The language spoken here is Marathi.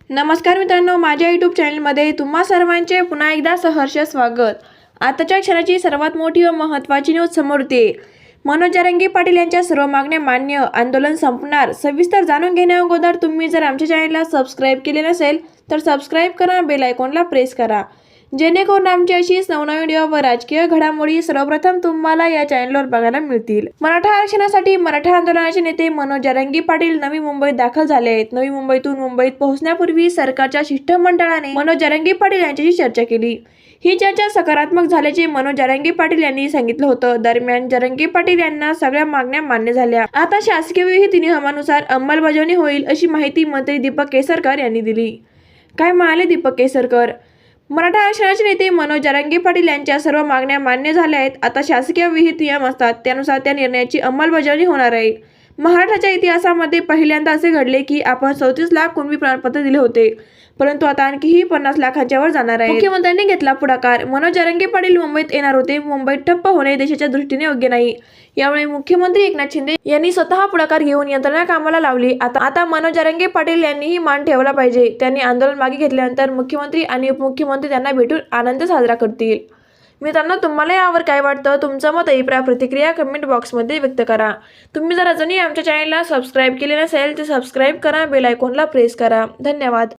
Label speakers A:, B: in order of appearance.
A: नमस्कार मित्रांनो, माझ्या यूट्यूब चॅनलमध्ये तुम्हा सर्वांचे पुन्हा एकदा सहर्ष स्वागत. आताच्या क्षणाची सर्वात मोठी व महत्त्वाची न्यूज समोर येते. मनोज जरांगे पाटील यांच्या सर्व मागण्या मान्य, आंदोलन संपणार. सविस्तर जाणून घेण्याअगोदर तुम्ही जर आमच्या चॅनलला सबस्क्राईब केले नसेल तर सबस्क्राईब करा, बेल आयकॉनला प्रेस करा, जेणेकरून आमची अशीच नवनवीन व्हिडिओ व राजकीय घडामोडी सर्वप्रथम तुम्हाला या चॅनलवर बघायला मिळतील. मराठा आरक्षणासाठी मराठा आंदोलनाचे नेते मनोज जरांगे पाटील नवी मुंबईत दाखल झाले आहेत. नवी मुंबईतून मुंबईत पोहोचण्यापूर्वी सरकारच्या शिष्टमंडळाने मनोज जरांगे पाटील यांच्याशी चर्चा केली. ही चर्चा सकारात्मक झाल्याचे मनोज जरांगे पाटील यांनी सांगितलं होतं. दरम्यान जरांगे पाटील यांना सगळ्या मागण्या मान्य झाल्या. आता शासकीय विहित नियमानुसार अंमलबजावणी होईल, अशी माहिती मंत्री दीपक केसरकर यांनी दिली. काय म्हणाले दीपक केसरकर? मराठा आरक्षणाचे नेते मनोज जरांगे पाटील यांच्या सर्व मागण्या मान्य झाल्या आहेत. आता शासकीय विहित नियम असतात, त्यानुसार त्या निर्णयाची अंमलबजावणी होणार आहे. महाराष्ट्राच्या इतिहासामध्ये पहिल्यांदा असे घडले की आपण 34 लाख कुणबी प्रमाणपत्र दिले होते, परंतु आता आणखीही 50 लाखांच्या वर जाणार आहे. मुख्यमंत्र्यांनी घेतला पुढाकार. मनोज जरांगे पाटील मुंबईत येणार होते. मुंबईत ठप्प होणे देशाच्या दृष्टीने योग्य नाही. यामुळे मुख्यमंत्री एकनाथ शिंदे यांनी स्वतः पुढाकार घेऊन यंत्रणा कामाला लावली. आता मनोज जरांगे पाटील यांनीही मान ठेवला पाहिजे. त्यांनी आंदोलन मागे घेतल्यानंतर मुख्यमंत्री आणि उपमुख्यमंत्री त्यांना भेटून आनंद साजरा करतील. मित्रांनो, तुम्हाला यावर काय वाटतं? तुमचं मत, अभिप्राय, प्रतिक्रिया कमेंट बॉक्समध्ये व्यक्त करा. तुम्ही जर अजूनही आमच्या चॅनलला सबस्क्राईब केले नसेल तर सबस्क्राईब करा, बेल आयकॉनला प्रेस करा. धन्यवाद.